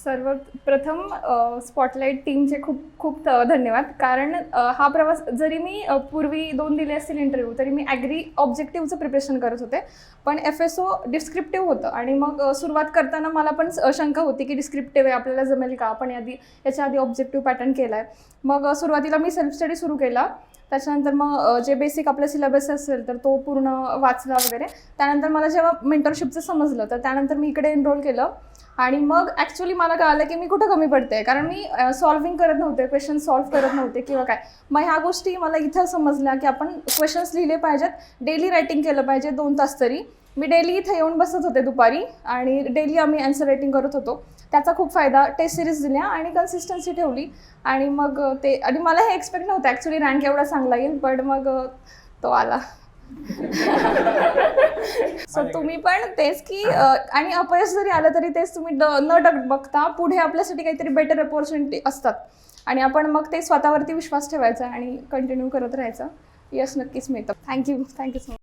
सर्वप्रथम स्पॉटलाईट टीमचे खूप खूप धन्यवाद. कारण हा प्रवास जरी मी पूर्वी 2 दिले असतील इंटरव्ह्यू, तरी मी ॲग्री ऑब्जेक्टिव्हचं प्रिपरेशन करत होते. पण FSO डिस्क्रिप्टिव्ह होतं आणि मग सुरुवात करताना मला पण शंका होती की डिस्क्रिप्टिव्ह आहे, आपल्याला जमेल का? आपण याच्या आधी ऑब्जेक्टिव्ह पॅटर्न केला आहे. मग सुरुवातीला मी सेल्फ स्टडी सुरू केला. त्याच्यानंतर मग जे बेसिक आपलं सिलेबस असेल तर तो पूर्ण वाचला वगैरे. त्यानंतर मला जेव्हा मेंटरशिपचं समजलं, तर त्यानंतर मी इकडे एनरोल केलं. आणि मग ॲक्च्युली मला कळालं की मी कुठं कमी पडते, कारण मी सॉल्विंग करत नव्हते, क्वेश्चन सॉल्व्ह करत नव्हते किंवा काय. मग ह्या गोष्टी मला इथं समजल्या की आपण क्वेश्चन्स लिहिले पाहिजेत, डेली रायटिंग केलं पाहिजे 2 तास तरी. मी डेली इथे येऊन बसत होते दुपारी आणि डेली आम्ही आन्सर रायटिंग करत होतो. त्याचा खूप फायदा. टेस्ट सिरीज दिल्या आणि कन्सिस्टन्सी ठेवली आणि मग आणि मला हे एक्सपेक्ट नव्हतं ॲक्च्युली रँक एवढा चांगला येईल, पण मग तो आला. सो तुम्ही पण तेच की आणि अपयश जरी आलं तरी तेच तुम्ही न बघता पुढे आपल्यासाठी काहीतरी बेटर अपॉर्च्युनिटी असतात आणि आपण मग ते स्वतःवरती विश्वास ठेवायचा आणि कंटिन्यू करत राहायचं. यश नक्कीच मिळतं. Thank you so much.